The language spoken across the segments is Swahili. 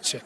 Check.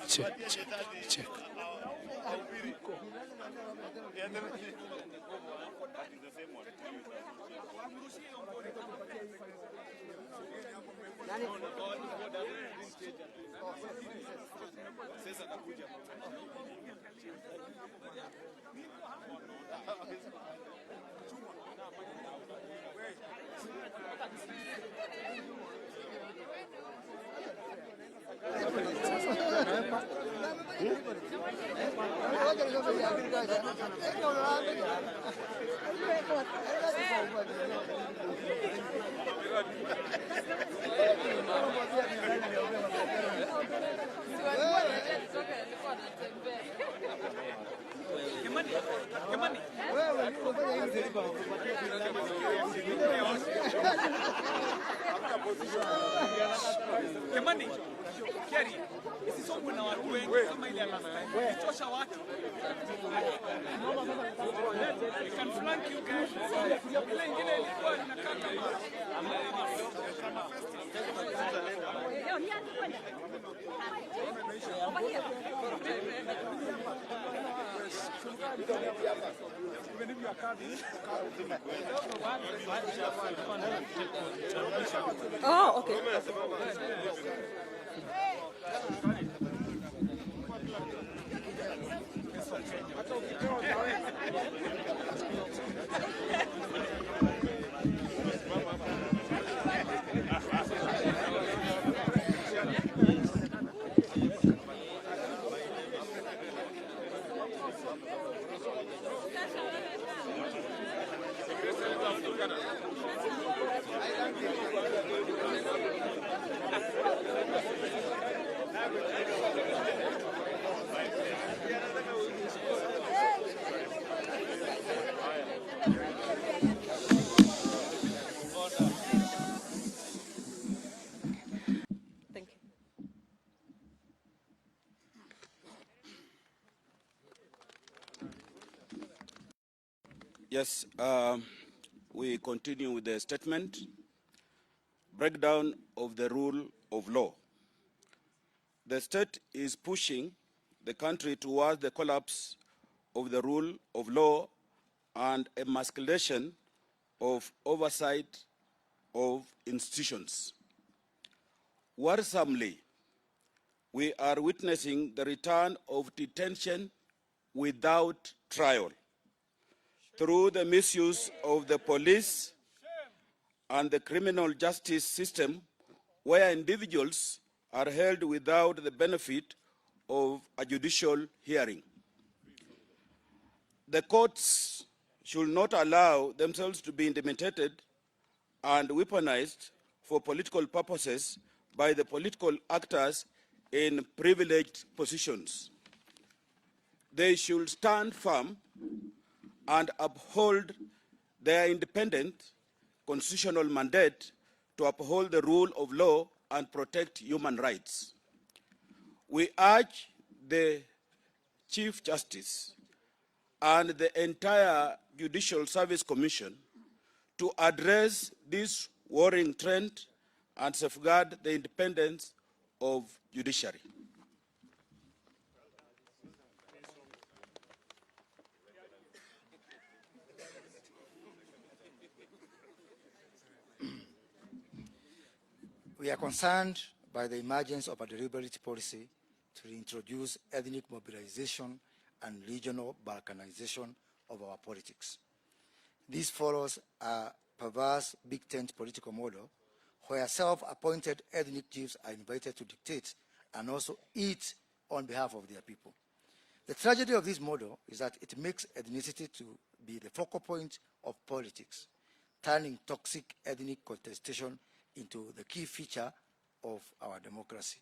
Oh, okay. Thank you. Yes, we continue with the statement. Breakdown of the rule of law. The state is pushing the country towards the collapse of the rule of law and emasculation of oversight of institutions. Worrisomely, we are witnessing the return of detention without trial through the misuse of the police and the criminal justice system, where individuals are held without the benefit of a judicial hearing. The courts should not allow themselves to be intimidated and weaponized for political purposes by the political actors in privileged positions. They should stand firm and uphold their independent constitutional mandate to uphold the rule of law and protect human rights. We urge the Chief Justice and the entire Judicial Service Commission to address this worrying trend and safeguard the independence of judiciary. We are concerned by the emergence of a deliberate policy to reintroduce ethnic mobilization and regional balkanization of our politics. This follows a perverse big tent political model where self-appointed ethnic chiefs are invited to dictate and also eat on behalf of their people. The tragedy of this model is that it makes ethnicity to be the focal point of politics, turning toxic ethnic contestation into the key feature of our democracy.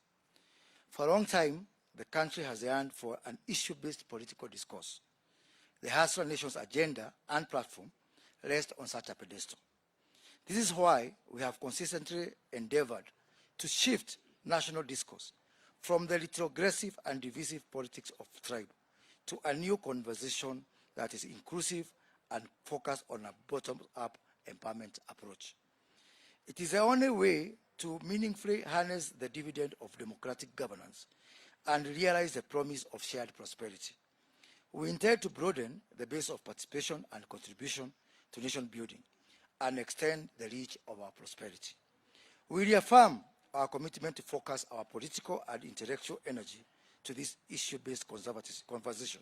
For a long time, the country has yearned for an issue-based political discourse. The Hustler Nation's agenda and platform rest on such a pedestal. This is why we have consistently endeavored to shift national discourse from the retrogressive and divisive politics of tribe to a new conversation that is inclusive and focused on a bottom-up empowerment approach. It is the only way to meaningfully harness the dividend of democratic governance and realize the promise of shared prosperity. We intend to broaden the base of participation and contribution to nation building and extend the reach of our prosperity. We reaffirm our commitment to focus our political and intellectual energy to this issue-based conversation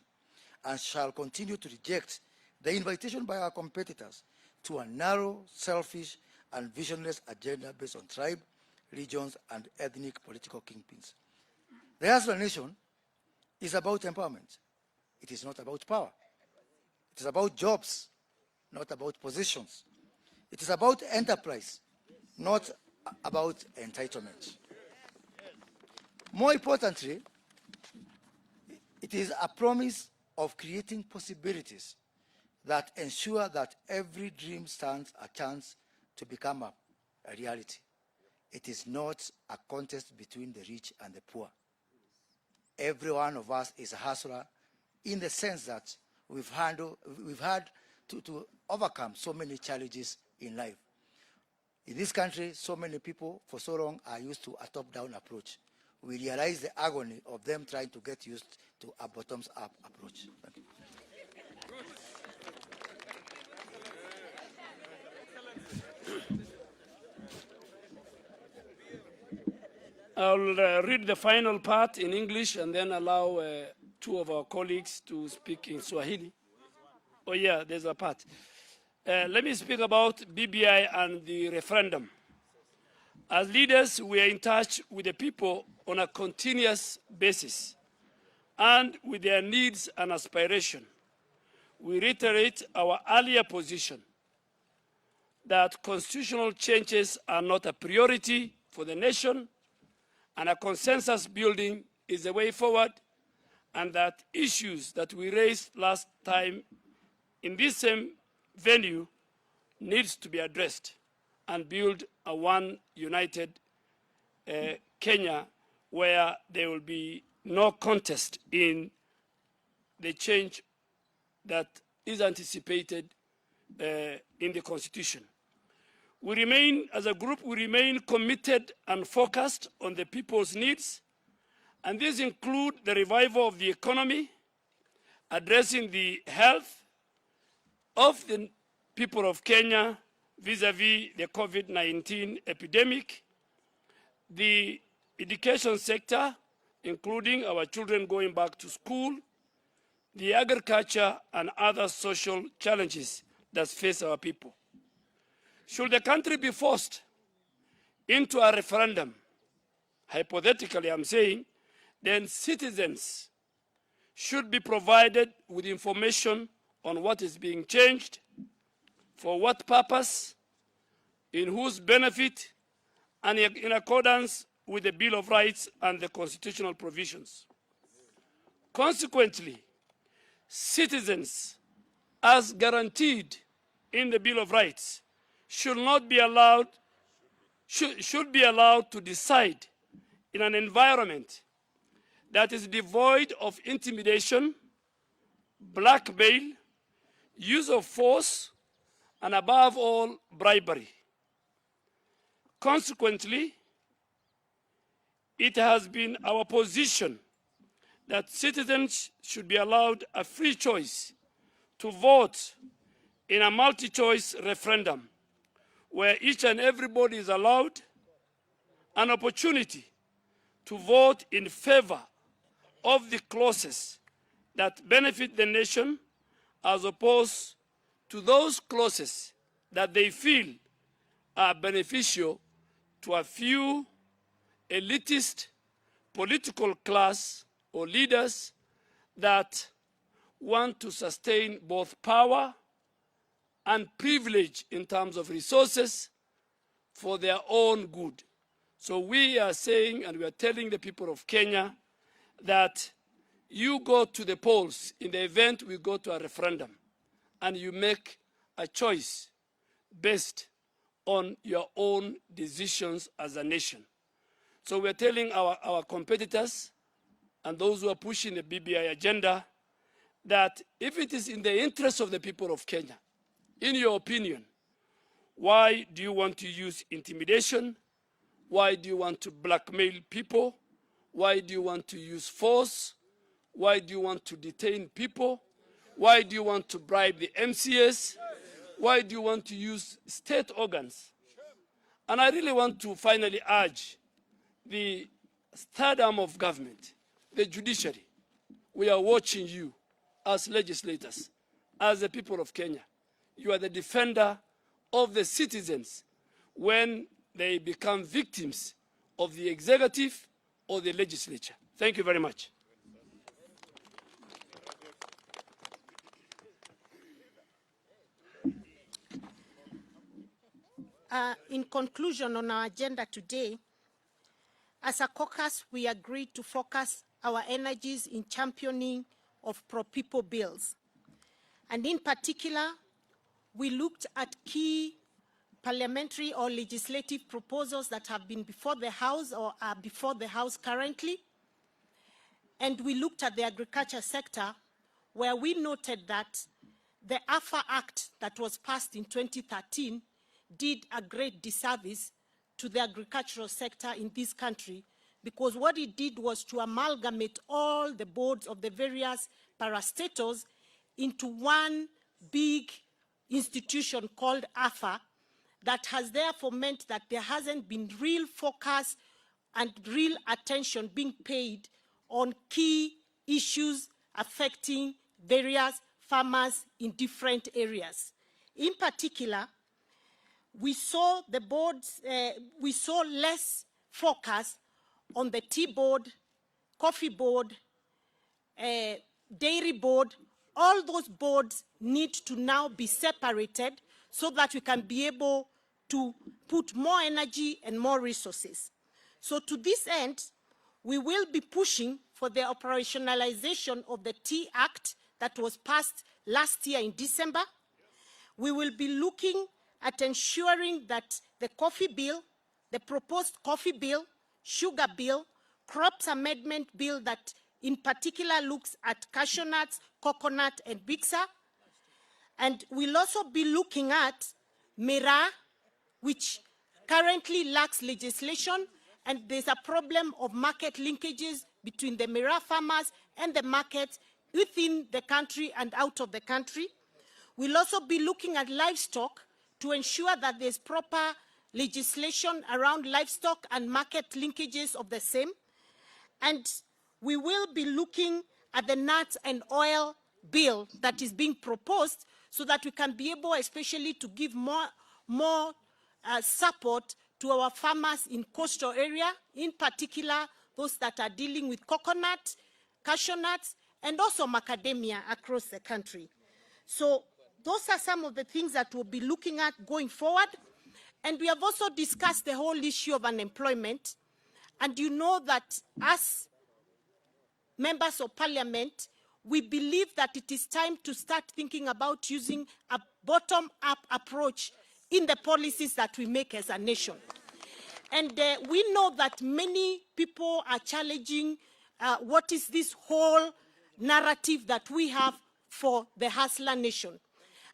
and shall continue to reject the invitation by our competitors to a narrow, selfish, and visionless agenda based on tribe, regions, and ethnic political kingpins. The Hustler Nation is about empowerment. It is not about power. It is about jobs, not about positions. It is about enterprise, not about entitlement. More importantly, it is a promise of creating possibilities that ensure that every dream stands a chance to become a reality. It is not a contest between the rich and the poor. Every one of us is a hustler in the sense that we've had to overcome so many challenges in life. In this country, so many people for so long are used to a top-down approach. We realize the agony of them trying to get used to a bottoms-up approach. Thank you. I'll read the final part in English and then allow two of our colleagues to speak in Swahili. Oh yeah, there's a part. Let me speak about BBI and the referendum. As leaders, we are in touch with the people on a continuous basis and with their needs and aspirations. We reiterate our earlier position that constitutional changes are not a priority for the nation and a consensus building is the way forward, and that issues that we raised last time in this same venue needs to be addressed and build a one united Kenya where there will be no contest in the change that is anticipated in the Constitution. We remain, as a group, we remain committed and focused on the people's needs, and these include the revival of the economy, addressing the health of the people of Kenya vis-a-vis the COVID-19 epidemic, the education sector, including our children going back to school, the agriculture and other social challenges that face our people. Should the country be forced into a referendum, hypothetically I'm saying, then citizens should be provided with information on what is being changed, for what purpose, in whose benefit, and in accordance with the Bill of Rights and the constitutional provisions. Consequently, citizens, as guaranteed in the Bill of Rights, should be allowed to decide in an environment that is devoid of intimidation, blackmail, use of force, and above all, bribery. Consequently, it has been our position that citizens should be allowed a free choice to vote in a multi-choice referendum where each and everybody is allowed an opportunity to vote in favor of the clauses that benefit the nation as opposed to those clauses that they feel are beneficial to a few elitist political class or leaders that want to sustain both power and privilege in terms of resources for their own good. So we are saying, and we are telling the people of Kenya, that you go to the polls in the event we go to a referendum, and you make a choice based on your own decisions as a nation. So we're telling our competitors and those who are pushing the BBI agenda that if it is in the interest of the people of Kenya, in your opinion, why do you want to use intimidation? Why do you want to blackmail people? Why do you want to use force? Why do you want to detain people? Why do you want to bribe the MCS? Why do you want to use state organs? And I really want to finally urge the third arm of government, the judiciary. We are watching you as legislators, as the people of Kenya. You are the defender of the citizens when they become victims of the executive or the legislature. Thank you very much. In conclusion on our agenda today, as a caucus, we agreed to focus our energies in championing of pro-people bills. And in particular, we looked at key parliamentary or legislative proposals that have been before the House or are before the House currently. And we looked at the agriculture sector, where we noted that the AFA Act that was passed in 2013 did a great disservice to the agricultural sector in this country, because what it did was to amalgamate all the boards of the various parastatals into one big institution called AFA, that has therefore meant that there hasn't been real focus and real attention being paid on key issues affecting various farmers in different areas. In particular, we saw the boards, we saw less focus on the tea board, coffee board, dairy board. All those boards need to now be separated so that we can be able to put more energy and more resources. So to this end, we will be pushing for the operationalization of the Tea Act that was passed last year in December. We will be looking at ensuring that the coffee bill, the proposed coffee bill, sugar bill, crops amendment bill that in particular looks at cashew nuts, coconut, and bixa. And we'll also be looking at Mira, which currently lacks legislation, and there's a problem of market linkages between the Mira farmers and the markets within the country and out of the country. We'll also be looking at livestock to ensure that there's proper legislation around livestock and market linkages of the same. And we will be looking at the nuts and oil bill that is being proposed so that we can be able especially to give more support to our farmers in coastal area, in particular those that are dealing with coconut, cashew nuts, and also macadamia across the country. So those are some of the things that we'll be looking at going forward. And we have also discussed the whole issue of unemployment. And you know that as members of parliament, we believe that it is time to start thinking about using a bottom-up approach in the policies that we make as a nation. And we know that many people are challenging what is this whole narrative that we have for the hustler nation.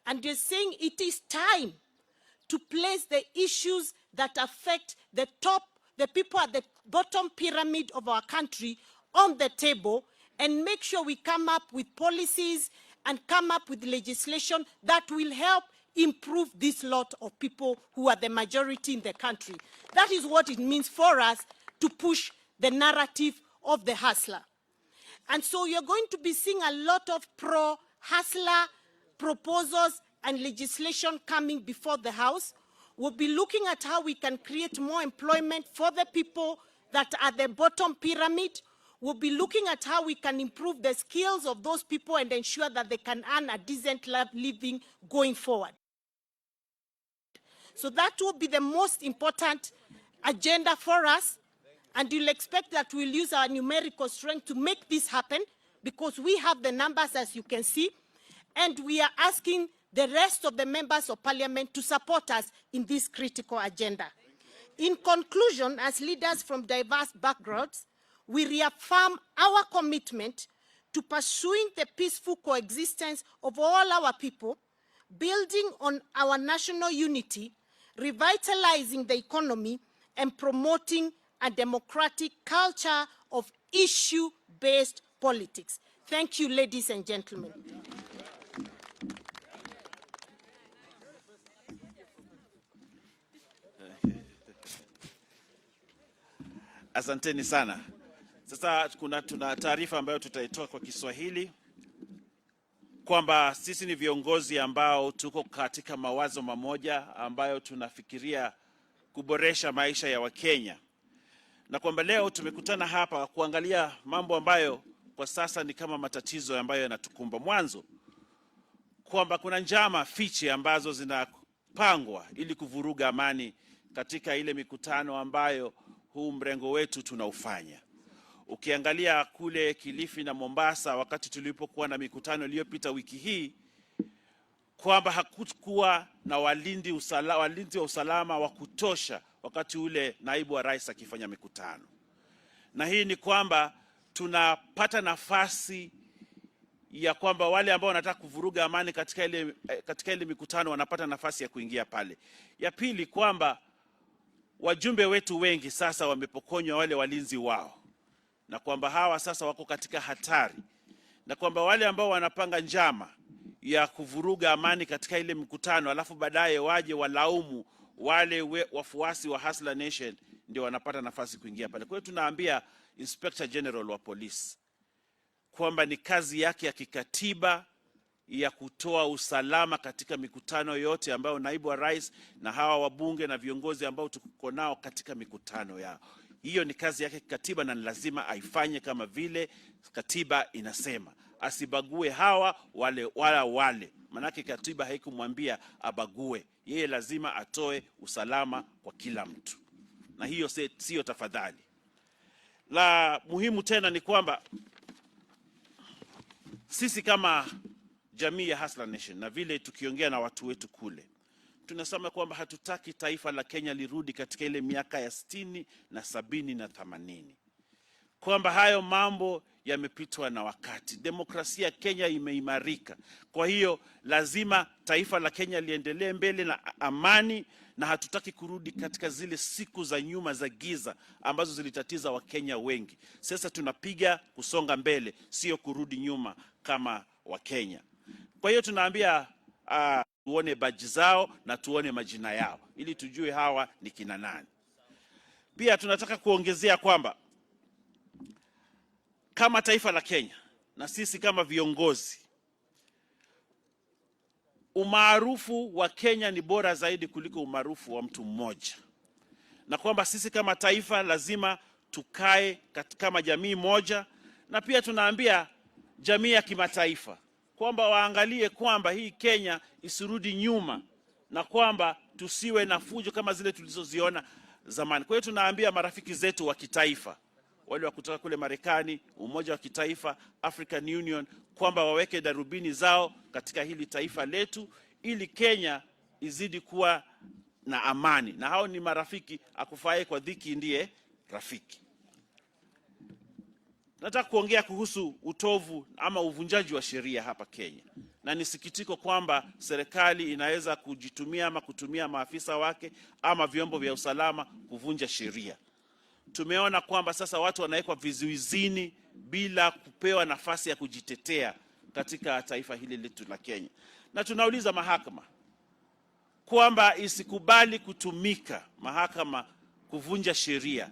And they're saying it is time to place the issues that affect the people at the bottom pyramid of our country on the table and make sure we come up with policies and come up with legislation that will help improve this lot of people who are the majority in the country. That is what it means for us to push the narrative of the hustler. And so you're going to be seeing a lot of pro-hustler proposals and legislation coming before the House. We'll be looking at how we can create more employment for the people that are at the bottom pyramid. We'll be looking at how we can improve the skills of those people and ensure that they can earn a decent living going forward. So that will be the most important agenda for us, and you'll expect that we'll use our numerical strength to make this happen, because we have the numbers, as you can see, and we are asking the rest of the members of parliament to support us in this critical agenda. In conclusion, as leaders from diverse backgrounds, we reaffirm our commitment to pursuing the peaceful coexistence of all our people, building on our national unity, revitalizing the economy, and promoting a democratic culture of issue-based politics. Thank you, ladies and gentlemen. Asanteni sana. Sasa tuna taarifa ambayo tutaitoa kwa Kiswahili kwamba sisi ni viongozi ambao tuko katika mawazo mamoja ambayo tunafikiria kuboresha maisha ya Wakenya. Na kwamba leo tumekutana hapa kuangalia mambo ambayo kwa sasa ni kama matatizo ambayo yanatukumba. Mwanzo, kwamba kuna njama fiche ambazo zinapangwa ili kuvuruga amani katika ile mikutano ambayo huu mrengo wetu tunaufanya. Ukiangalia kule Kilifi na Mombasa wakati tulipokuwa na mikutano iliyopita wiki hii, kwamba hakukuwa na walinzi wa usalama wa kutosha wakati ule naibu wa rais akifanya mikutano. Na hii ni kwamba tunapata nafasi ya kwamba wale ambao wanataka kuvuruga amani katika ile mikutano wanapata nafasi ya kuingia pale. Ya pili, kwamba wajumbe wetu wengi sasa wamepokonywa wale walinzi wao, na kwamba hawa sasa wako katika hatari, na kwamba wale ambao wanapanga njama ya kuvuruga amani katika ile mkutano alafu baadaye waje walaumu wale wafuasi wa Hustler Nation ndio wanapata nafasi kuingia pale. Kwa hiyo tunaambia Inspector General wa Police kwamba ni kazi yake ya kikatiba ya kutoa usalama katika mikutano yote ambayo naibu wa rais na hawa wabunge na viongozi ambao tuko nao katika mikutano yao. Hiyo ni kazi yake kikatiba na lazima aifanye kama vile katiba inasema. Asibague hawa wale. Manake katiba haikumwambia abague. Yeye lazima atoe usalama kwa kila mtu. Na hiyo sio tafadhali. La muhimu tena ni kwamba sisi kama jamii ya Hustler Nation na vile tukiongea na watu wetu kule, tunasema kwamba hatutaki taifa la Kenya lirudi katika ile miaka ya 60 na 70 na 80. Kwamba hayo mambo yamepitwa na wakati. Demokrasia Kenya imeimarika. Kwa hiyo lazima taifa la Kenya liendelee mbele na amani, na hatutaki kurudi katika zile siku za nyuma za giza ambazo zilitatiza Wakenya wengi. Sasa tunapiga kusonga mbele, sio kurudi nyuma kama Wakenya. Kwa hiyo tunaambia tuone baji zao na tuone majina yao ili tujue hawa ni kina nani. Pia tunataka kuongezea kwamba kama taifa la Kenya na sisi kama viongozi, umaarufu wa Kenya ni bora zaidi kuliko umaarufu wa mtu mmoja. Na kwamba sisi kama taifa lazima tukae kama jamii moja, na pia tunaambia jamii ya kimataifa kwamba waangalie kwamba hii Kenya isirudi nyuma na kwamba tusiwe na fujo kama zile tulizoziona zamani. Kwa hiyo tunaambia marafiki zetu wa kitaifa, wale wa kutoka kule Marekani, Umoja wa Kitaifa, African Union, kwamba waweke darubini zao katika hili taifa letu ili Kenya izidi kuwa na amani. Na hao ni marafiki, akufaye kwa dhiki ndiye rafiki. Nataka kuongea kuhusu utovu ama uvunjaji wa sheria hapa Kenya. Na nisikitiko kwamba serikali inaweza kujitumia ama kutumia maafisa wake ama vyombo vya usalama kuvunja sheria. Tumeona kwamba sasa watu wanawekwa vizuizini bila kupewa nafasi ya kujitetea katika taifa hili letu la Kenya. Na tunauliza mahakama kwamba isikubali kutumika mahakama kuvunja sheria,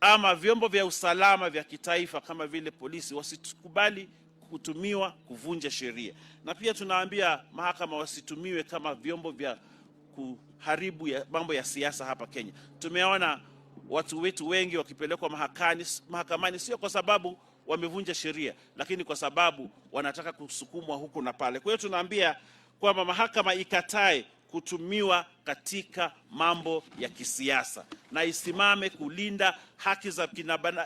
ama vyombo vya usalama vya kitaifa kama vile polisi wasikubali kutumiwa kuvunja sheria. Na pia tunaambia mahakama wasitumiwe kama vyombo vya kuharibu mambo ya siasa hapa Kenya. Tumeona watu wetu wengi wakipelekwa mahakamani sio kwa sababu wamevunja sheria, lakini kwa sababu wanataka kusukumwa huku na pale. Kwa hiyo tunaambia kwamba mahakama ikatae kutumiwa katika mambo ya kisiasa na isimame kulinda haki za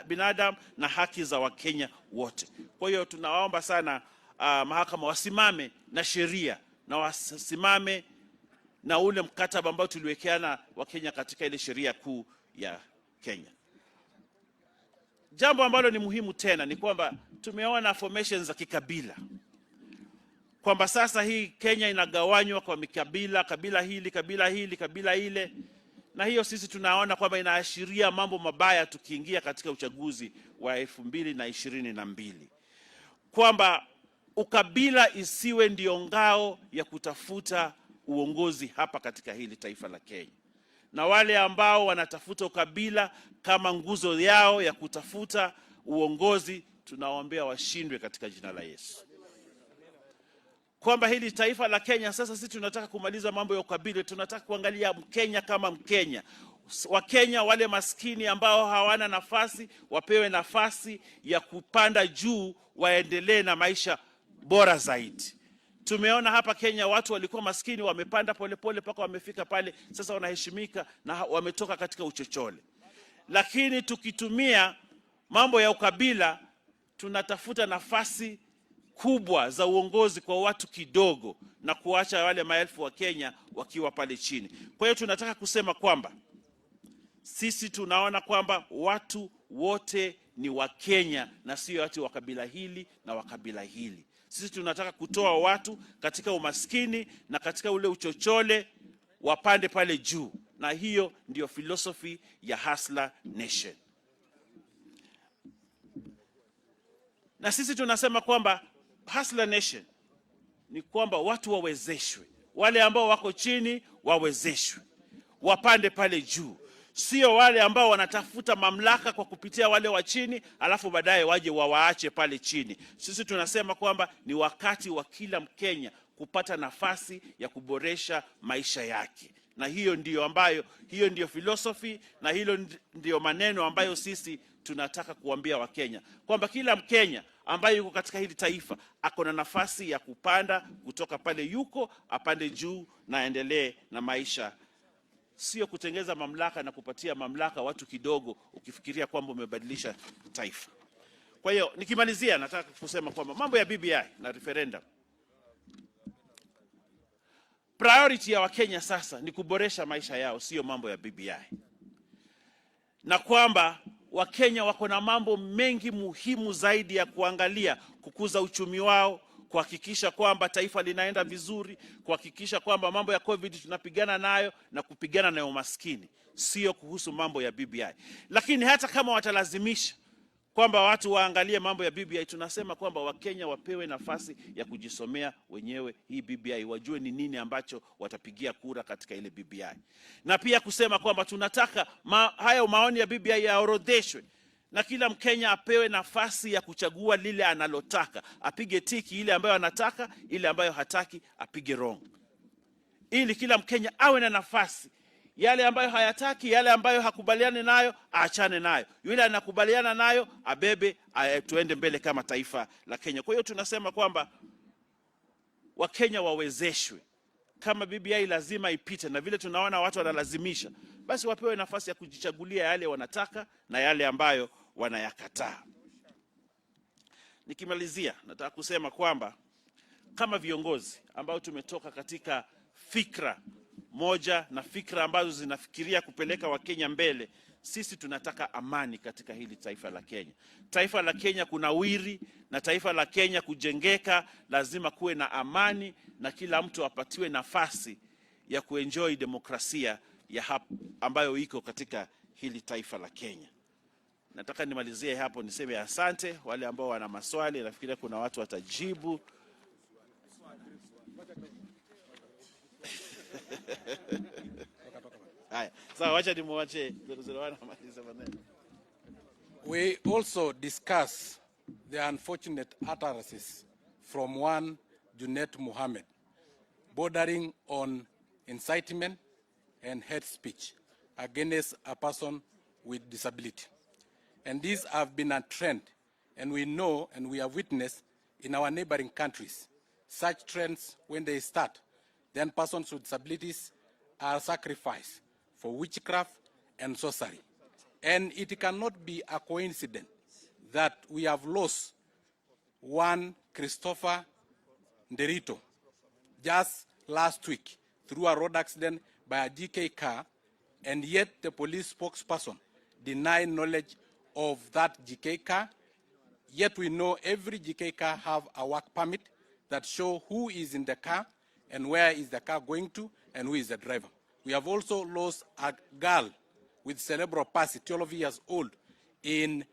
binadamu na haki za Wakenya wote. Kwa hiyo tunawaomba sana mahakama wasimame na sheria na wasimame na ule mkataba ambao tuliwekeana Wakenya katika ile sheria kuu ya Kenya. Jambo ambalo ni muhimu tena ni kwamba tumeona formations za kikabila, kwamba sasa hii Kenya inagawanywa kwa mikabila, kabila hili, kabila ile, na hiyo sisi tunaona kwamba inaashiria mambo mabaya tukiingia katika uchaguzi wa 2022, kwamba ukabila isiwe ndio ngao ya kutafuta uongozi hapa katika hili taifa la Kenya. Na wale ambao wanatafuta ukabila kama nguzo yao ya kutafuta uongozi, tunawaombea washindwe katika jina la Yesu. Kwamba hili taifa la Kenya sasa sisi tunataka kumaliza mambo ya ukabila, tunataka kuangalia Mkenya kama Mkenya. Wakenya wale maskini ambao hawana nafasi wapewe nafasi ya kupanda juu, waendelee na maisha bora zaidi. Tumeona hapa Kenya watu walikuwa maskini wamepanda polepole mpaka wamefika pale, sasa wanaheshimika na wametoka katika uchochole. Lakini tukitumia mambo ya ukabila, tunatafuta nafasi kubwa za uongozi kwa watu kidogo na kuacha wale maelfu wa Kenya wakiwa pale chini. Kwa hiyo tunataka kusema kwamba sisi tunaona kwamba watu wote ni wa Kenya na sio watu wa kabila hili na wa kabila hili. Sisi tunataka kutoa watu katika umaskini na katika ule uchochole wapande pale juu, na hiyo ndio philosophy ya Hustler Nation. Na sisi tunasema kwamba Hustler Nation ni kwamba watu wawezeshwe, wale ambao wako chini wawezeshwe, wapande pale juu. Sio wale ambao wanatafuta mamlaka kwa kupitia wale wa chini, alafu baadaye waje wawaache pale chini. Sisi tunasema kwamba ni wakati wa kila Mkenya kupata nafasi ya kuboresha maisha yake. Na hiyo ndio philosophy, na hilo ndio maneno ambayo sisi tunataka kuambia Wakenya, kwamba kila Mkenya ambaye yuko katika hili taifa ako na nafasi ya kupanda kutoka pale yuko, apande juu na endelee na maisha. Sio kutengeza mamlaka na kupatia mamlaka watu kidogo ukifikiria kwamba umebadilisha taifa. Kwa hiyo nikimalizia, nataka kusema kwamba mambo ya BBI na referendum, priority ya Wakenya sasa ni kuboresha maisha yao, sio mambo ya BBI. Na kwamba Wakenya wako na mambo mengi muhimu zaidi ya kuangalia: kukuza uchumi wao, kuhakikisha kwamba taifa linaenda vizuri, kuhakikisha kwamba mambo ya COVID tunapigana nayo na kupigana na umaskini, sio kuhusu mambo ya BBI. Lakini hata kama watalazimisha kwamba watu waangalie mambo ya BBI, tunasema kwamba Wakenya wapewe nafasi ya kujisomea wenyewe hii BBI, wajue ni nini ambacho watapigia kura katika ile BBI. Na pia kusema kwamba tunataka hayo maoni ya BBI yaorodheshwe na kila Mkenya apewe nafasi ya kuchagua lile analotaka, apige tiki ile ambayo anataka, ile ambayo hataki apige wrong, ili kila Mkenya awe na nafasi. Yale ambayo hayataki, yale ambayo hakubaliani nayo, aachane nayo. Yule anakubaliana nayo, abebe, tuende mbele kama taifa la Kenya. Kwa hiyo tunasema kwamba Wakenya wawezeshwe. Kama BBI lazima ipite, na vile tunaona watu wanalazimisha, basi wapewe nafasi ya kujichagulia yale wanataka na yale ambayo wanayakataa. Nikimalizia, nataka kusema kwamba kama viongozi ambao tumetoka katika fikra moja na fikra ambazo zinafikiria kupeleka Wakenya mbele, sisi tunataka amani katika hili taifa la Kenya. Taifa la Kenya kunawiri, na taifa la Kenya kujengeka, lazima kuwe na amani na kila mtu apatiwe nafasi ya kuenjoy demokrasia ya ambayo iko katika hili taifa la Kenya. Nataka nimalizie hapo, niseme asante. Wale ambao wana maswali, nafikiria kuna watu watajibu. We also discuss the unfortunate utterances from one Junet Mohammed, bordering on incitement and hate speech against a person with disability. And these have been a trend, and we know and we have witnessed in our neighboring countries. Such trends, when they start, then persons with disabilities are sacrificed for witchcraft and sorcery. And it cannot be a coincidence that we have lost one Christopher Nderito just last week through a road accident by a GK car, and yet the police spokesperson denied knowledge of that GK car Yet we know every GK car have a work permit that show who is in the car and where is the car going to and who is the driver. We have also lost a girl with cerebral palsy, 12 years old, in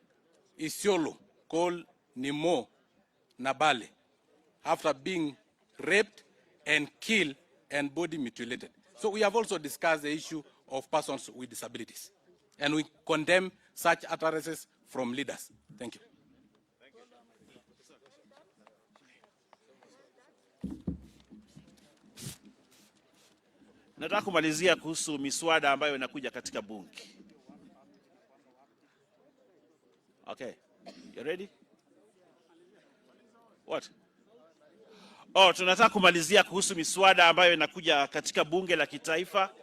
Isiolo, called Nimo Nabale, after being raped and killed and body mutilated. So we have also discussed the issue of persons with disabilities. And we condemn such utterances from leaders. Thank you. Nataka kumalizia kuhusu miswada ambayo inakuja katika bunge. Okay. You ready? What? Oh, tunataka kumalizia kuhusu miswada ambayo inakuja katika bunge la kitaifa.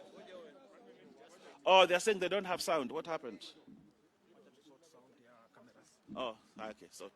Oh, they're saying they don't have sound. What happened? Oh, okay. Sort.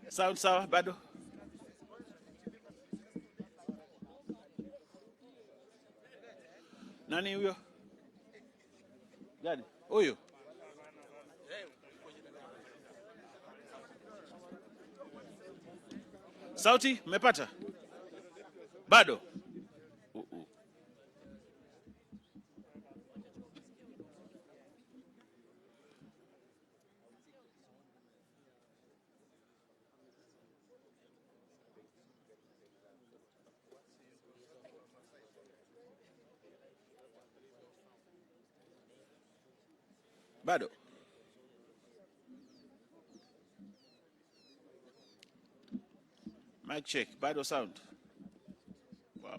Sound sawa bado? Nani huyo? Gani? Huyo. Sauti mmepata? Bado? Bado. Mic check. Bado sound. Wow.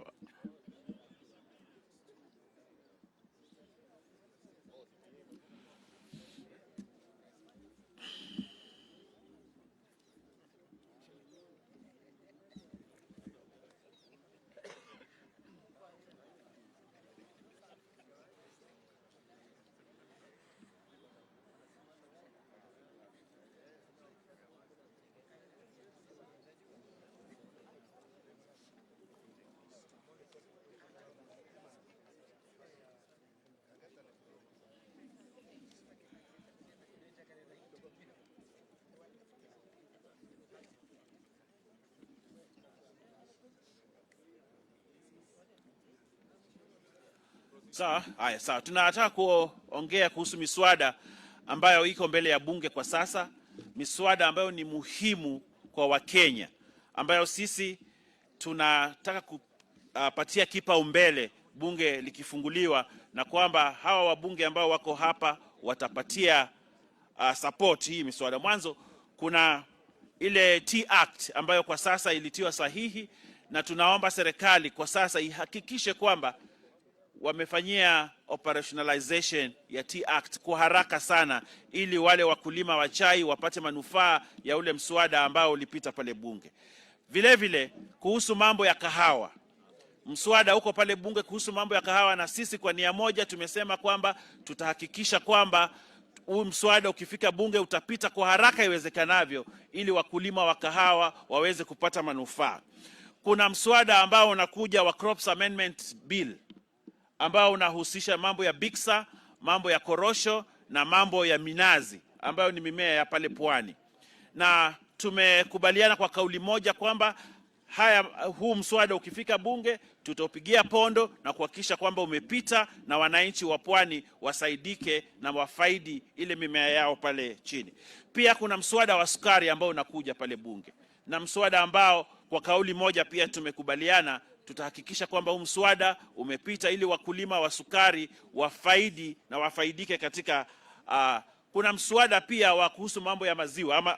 Sawa, haya sawa. Tunataka kuongea kuhusu miswada ambayo iko mbele ya bunge kwa sasa, miswada ambayo ni muhimu kwa Wakenya, ambayo sisi tunataka kupatia kipaumbele bunge likifunguliwa, na kwamba hawa wabunge ambao wako hapa watapatia support hii miswada. Mwanzo kuna ile T Act ambayo kwa sasa ilitiwa sahihi, na tunaomba serikali kwa sasa ihakikishe kwamba wamefanyia operationalization ya T Act kwa haraka sana, ili wale wakulima wa chai wapate manufaa ya ule mswada ambao ulipita pale bunge. Vile vile kuhusu mambo ya kahawa, mswada uko pale bunge kuhusu mambo ya kahawa, na sisi kwa nia moja tumesema kwamba tutahakikisha kwamba huu mswada ukifika bunge utapita kwa haraka iwezekanavyo, ili wakulima wa kahawa waweze kupata manufaa. Kuna mswada ambao unakuja wa Crops Amendment Bill ambao unahusisha mambo ya biksa, mambo ya korosho na mambo ya minazi ambayo ni mimea ya pale pwani. Na tumekubaliana kwa kauli moja kwamba huu mswada ukifika bunge tutaupigia pondo na kuhakikisha kwamba umepita na wananchi wa pwani wasaidike na wafaidi ile mimea yao pale chini. Pia kuna mswada wa sukari ambao unakuja pale bunge, na mswada ambao kwa kauli moja pia tumekubaliana tutahakikisha kwamba huu mswada umepita ili wakulima wa sukari wafaidi na wafaidike katika kuna mswada pia wa kuhusu mambo ya maziwa ama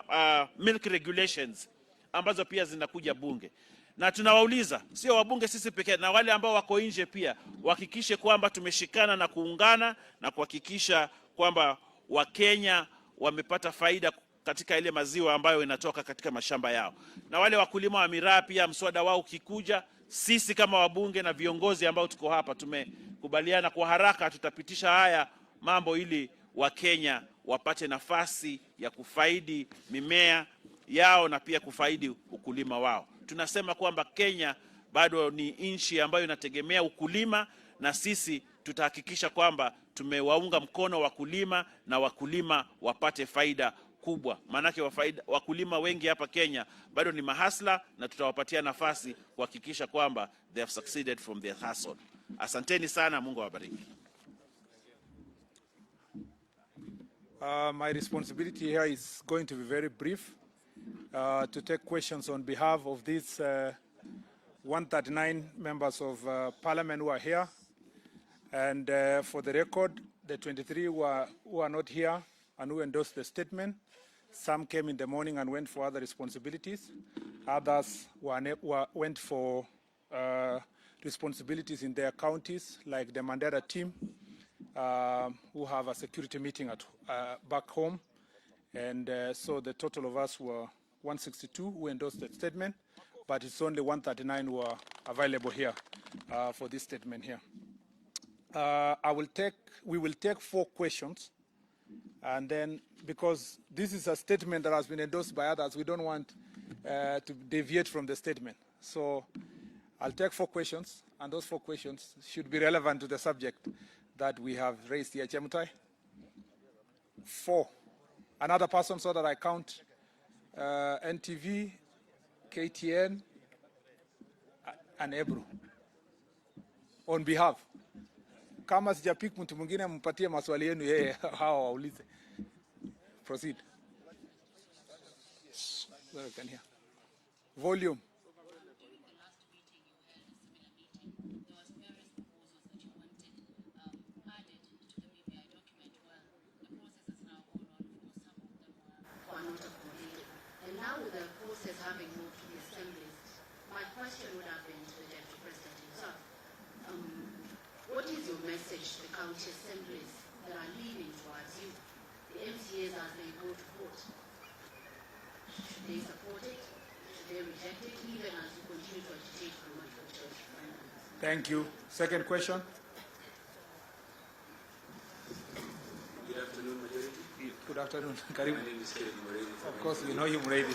milk regulations ambazo pia zinakuja bunge. Na tunawauliza sio wabunge sisi pekee, na wale ambao wako nje pia wahakikishe kwamba tumeshikana na kuungana na kuhakikisha kwamba Wakenya wamepata faida katika ile maziwa ambayo inatoka katika mashamba yao. Na wale wakulima wa miraa pia, mswada wao ukikuja, sisi kama wabunge na viongozi ambao tuko hapa tumekubaliana kwa haraka tutapitisha haya mambo ili Wakenya wapate nafasi ya kufaidi mimea yao na pia kufaidi ukulima wao. Tunasema kwamba Kenya bado ni nchi ambayo inategemea ukulima, na sisi tutahakikisha kwamba tumewaunga mkono wakulima na wakulima wapate faida kubwa. Maanake wakulima wengi hapa Kenya bado ni mahasla, na tutawapatia nafasi kuhakikisha kwamba they have succeeded from their hustle. Asanteni sana, Mungu awabariki. My responsibility here is going to be very brief, to take questions on behalf of these 139 members of Parliament who are here. And for the record, the 23 who are not here and who endorsed the statement. Some came in the morning and went for other responsibilities. Others went for responsibilities in their counties, like the Mandera team, who have a security meeting at back home. And so the total of us were 162 who endorsed the statement, but it's only 139 who are available here for this statement here. We will take 4 questions, and then because this is a statement that has been endorsed by others, we don't want to deviate from the statement. So I'll take 4 questions, and those 4 questions should be relevant to the subject that we have raised here. Chemutai? 4. Another person, so that I count NTV, KTN, and Ebru. On behalf. Kama sijapik mtu mwingine mpatie maswali yenu yeye hawa waulize. Proceed. Where can hear. Volume. Having moved to the assemblies, my question would have been to the Deputy President himself. What is your message to the county assemblies that are leaning towards you, the MCAs as they go to vote? Should they support it? Should they reject it, even as you continue to agitate for multiple church referendums? Thank you. Second question. Good afternoon, Majority. Good afternoon. Karim. My name is Kevin Murray. Of course, we know you, Murray.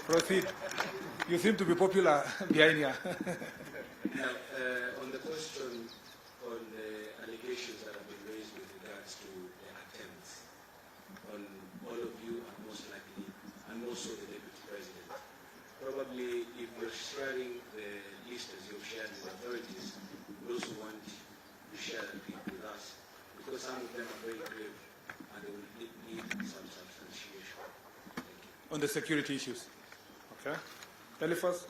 Proceed. You seem to be popular behind here. Now, on the question on the allegations that have been raised with regards to the attempts on all of you, and most likely, and also the Deputy President, probably if you're sharing the list as you've shared with authorities, we also want to share that with us, because some of them are very grave and they will need some substantiation. Thank you. On the security issues. Okay. Eliphas?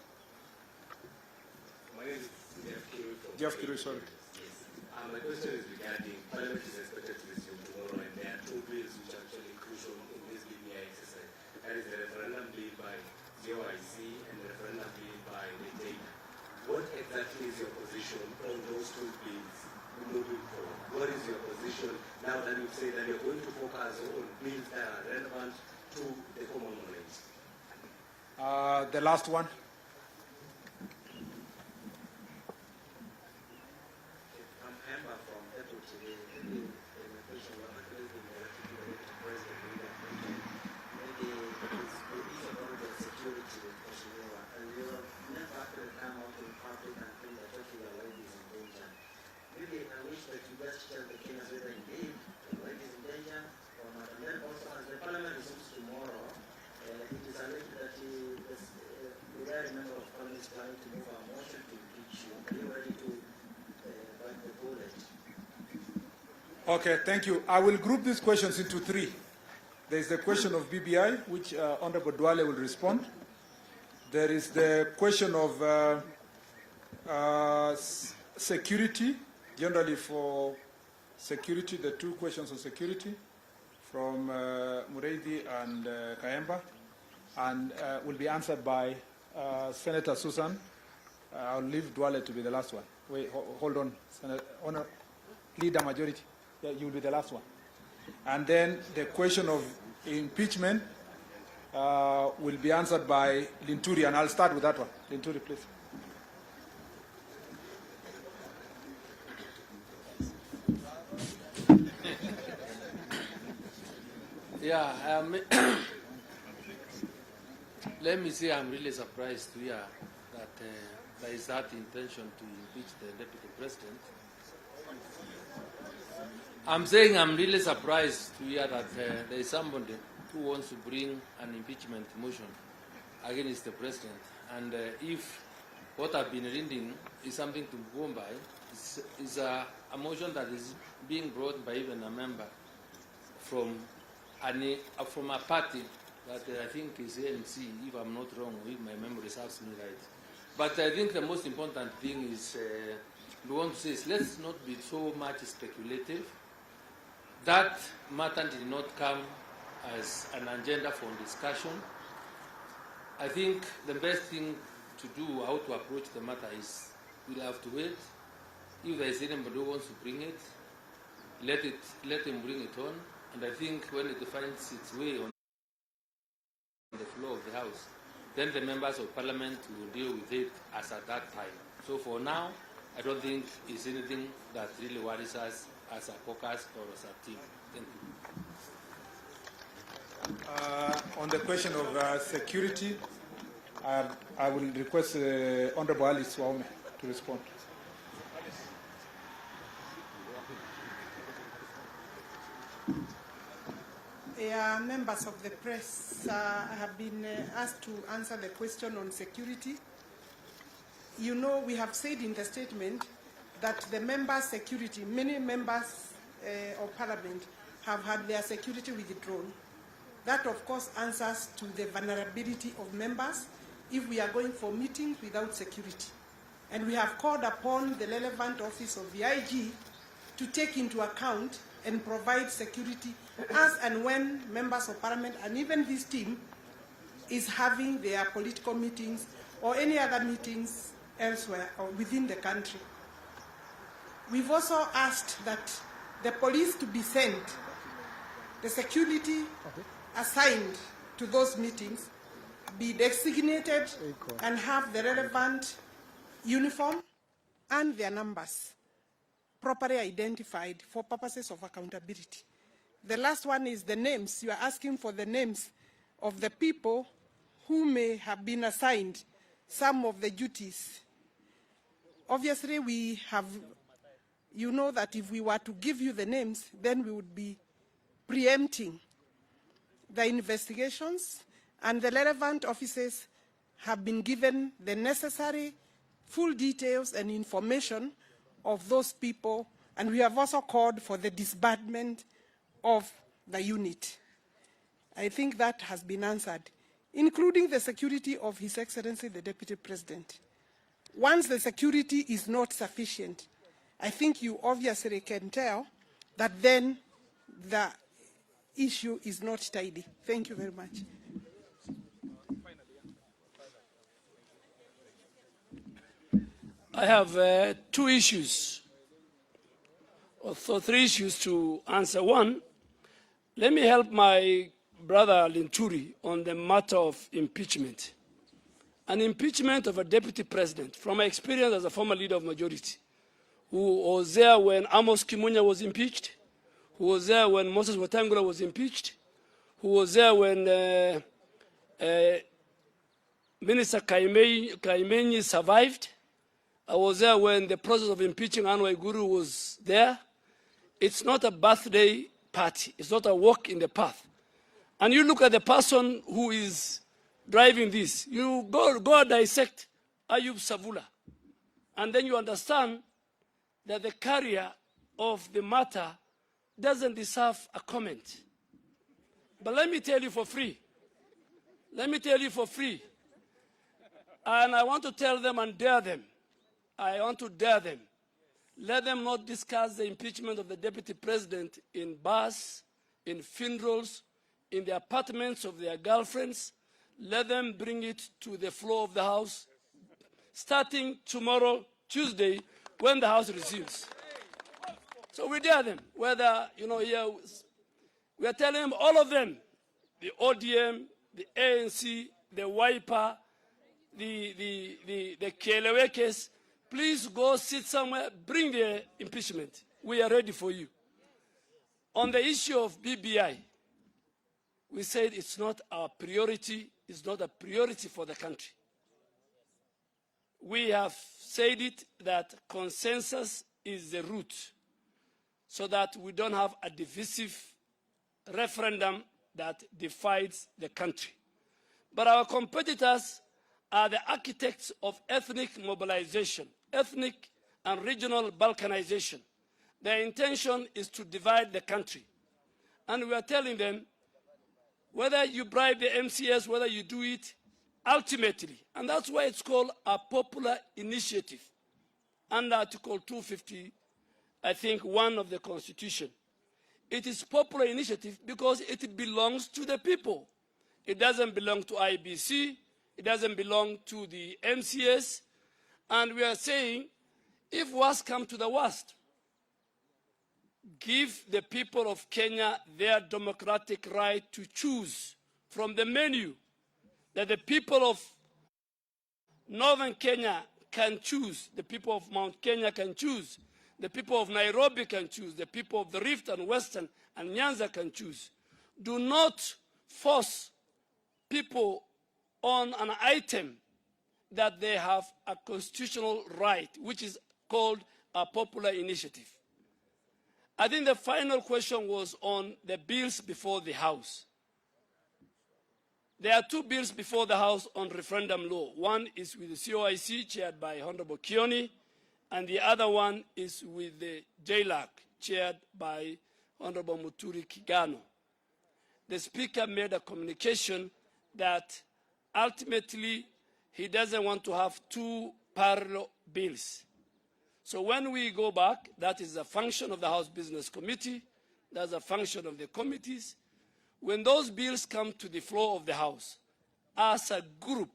My name is Jeff Kirui, sorry. Yes. My question is regarding Parliament is expected to resume tomorrow, and there are 2 bills which are actually crucial in this BBI exercise. That is the referendum bill by JYC and the referendum bill by the data. What exactly is your position on those 2 bills moving forward? What is your position now that you say that you're going to focus on bills that are relevant to the common knowledge? The last one. I'm Amber from Deputy. My question was directed to the President. Maybe it's about the security question, and you never actually come out in public and think that your life is in danger. Really, I wish that you just tell the Kenyans whether indeed your life is in danger or not. And then also, as the Parliament resumes tomorrow, it is alleged that the UDA Member of Parliament is trying to move a motion to impeach you. Are you ready to bite the bullet? Okay, thank you. I will group these questions into 3. There is the question of BBI, which Honorable Duale will respond. There is the question of security, generally for security, the 2 questions on security from Muredi and Kayemba, and will be answered by Senator Susan. I'll leave Duale to be the last one. Wait, hold on, Senator, Leader Majority. Yeah, you'll be the last one. And then the question of impeachment will be answered by Linturi, and I'll start with that one. Linturi, please. Yeah, let me say I'm really surprised to hear that there is that intention to impeach the deputy president. I'm saying I'm really surprised to hear that there is somebody who wants to bring an impeachment motion against the president. And if what I've been reading is something to go by, is a motion that is being brought by even a member from a party that I think is ANC, if I'm not wrong, if my memory serves me right. But I think the most important thing is, we want to say is let's not be so much speculative. That matter did not come as an agenda for discussion. I think the best thing to do, how to approach the matter is, we'll have to wait. If there is anybody who wants to bring it, let him bring it on. And I think when it finds its way on the floor of the House, then the members of Parliament will deal with it as at that time. So for now, I don't think it's anything that really worries us as a caucus or as a team. Thank you. On the question of security, I will request Honorable Ali Swaume to respond. Members of the press, I have been asked to answer the question on security. You know, we have said in the statement that the members' security, many members of Parliament have had their security withdrawn. That, of course, answers to the vulnerability of members if we are going for meetings without security. And we have called upon the relevant office of the IG to take into account and provide security as and when members of Parliament and even this team is having their political meetings or any other meetings elsewhere or within the country. We've also asked that the police to be sent, the security assigned to those meetings be designated and have the relevant uniform and their numbers properly identified for purposes of accountability. The last one is the names. You are asking for the names of the people who may have been assigned some of the duties. Obviously, we have, you know that if we were to give you the names, then we would be preempting the investigations, and the relevant officers have been given the necessary full details and information of those people, and we have also called for the disbandment of the unit. I think that has been answered, including the security of His Excellency the Deputy President. Once the security is not sufficient, I think you obviously can tell that then the issue is not tidy. Thank you very much. I have two issues, or three issues to answer. One, let me help my brother Linturi on the matter of impeachment. An impeachment of a deputy president, from my experience as a former leader of majority, who was there when Amos Kimunya was impeached, who was there when Moses Wetangula was impeached, who was there when Minister Kaimenyi survived. I was there when the process of impeaching Anne Waiguru was there. It's not a birthday party. It's not a walk in the path. And you look at the person who is driving this. You go dissect Ayub Savula. And then you understand that the carrier of the matter doesn't deserve a comment. But let me tell you for free. Let me tell you for free. And I want to tell them and dare them. I want to dare them. Let them not discuss the impeachment of the deputy president in bars, in funerals, in the apartments of their girlfriends. Let them bring it to the floor of the House, starting tomorrow, Tuesday, when the House resumes. So we dare them, whether, here, we are telling them, all of them, the ODM, the ANC, the Wiper, the Kelewekes, please go sit somewhere, bring the impeachment. We are ready for you. On the issue of BBI, we said it's not our priority, it's not a priority for the country. We have said it that consensus is the route so that we don't have a divisive referendum that divides the country. But our competitors are the architects of ethnic mobilization, ethnic and regional balkanization. Their intention is to divide the country. And we are telling them, whether you bribe the MCS, whether you do it, ultimately, and that's why it's called a popular initiative, under Article 250, I think, 1 of the Constitution. It is popular initiative because it belongs to the people. It doesn't belong to IBC, it doesn't belong to the MCS, and we are saying, if worst come to the worst, give the people of Kenya their democratic right to choose from the menu, that the people of Northern Kenya can choose, the people of Mount Kenya can choose, the people of Nairobi can choose, the people of the Rift and Western and Nyanza can choose. Do not force people on an item that they have a constitutional right, which is called a popular initiative. I think the final question was on the bills before the House. There are two bills before the House on referendum law. One is with the COIC, chaired by Honorable Kioni, and the other one is with the JLAC, chaired by Honorable Muturi Kigano. The Speaker made a communication that ultimately he doesn't want to have two parallel bills. So when we go back, that is a function of the House Business Committee, that's a function of the committees. When those bills come to the floor of the House, as a group,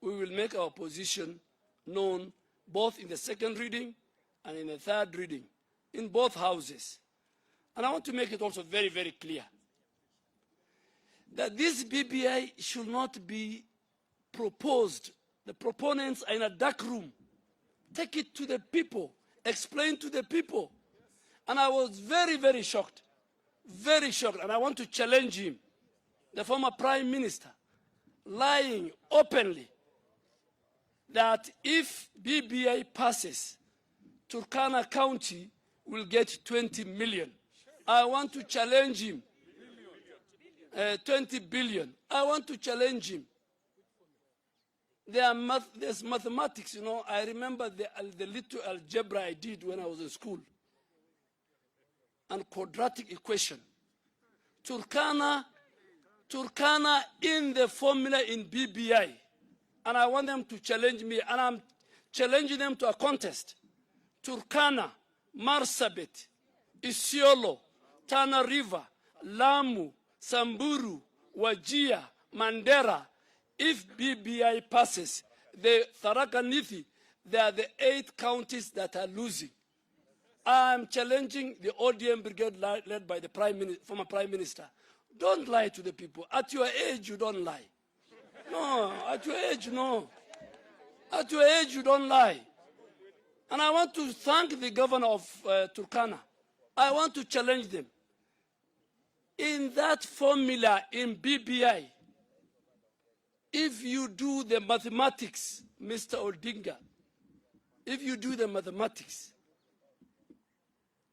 we will make our position known both in the second reading and in the third reading, in both houses. And I want to make it also very, very clear that this BBI should not be proposed. The proponents are in a dark room. Take it to the people. Explain to the people. And I was very, very shocked. Very shocked. And I want to challenge him, the former Prime Minister, lying openly that if BBI passes, Turkana County will get 20 million. I want to challenge him. 20 billion. I want to challenge him. There's mathematics, you know. I remember the little algebra I did when I was in school. And quadratic equation. Turkana in the formula in BBI. And I want them to challenge me. And I'm challenging them to a contest. Turkana, Marsabit, Isiolo, Tana River, Lamu, Samburu, Wajir, Mandera. If BBI passes, the Tharaka Nithi, they are the 8 counties that are losing. I'm challenging the ODM brigade led by the former Prime Minister. Don't lie to the people. At your age, you don't lie. No, at your age, no. At your age, you don't lie. And I want to thank the governor of Turkana. I want to challenge them. In that formula in BBI, if you do the mathematics, Mr. Odinga, if you do the mathematics,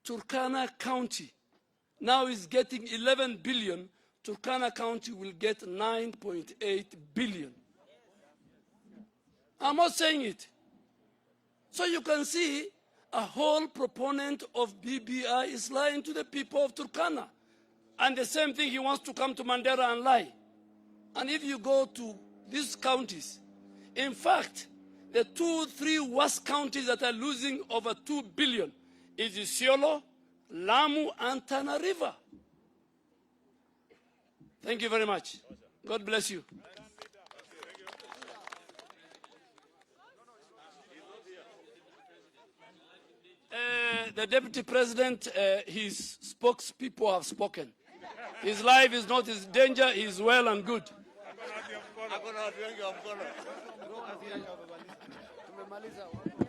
Turkana County now is getting 11 billion, Turkana County will get 9.8 billion. I'm not saying it. So you can see a whole proponent of BBI is lying to the people of Turkana. And the same thing, he wants to come to Mandera and lie. And if you go to these counties, in fact, the 2-3 worst counties that are losing over 2 billion is Isiolo, Lamu, and Tana River. Thank you very much. God bless you. the Deputy President, his spokespeople have spoken. His life is not in danger, he is well and good. Tumemaliza.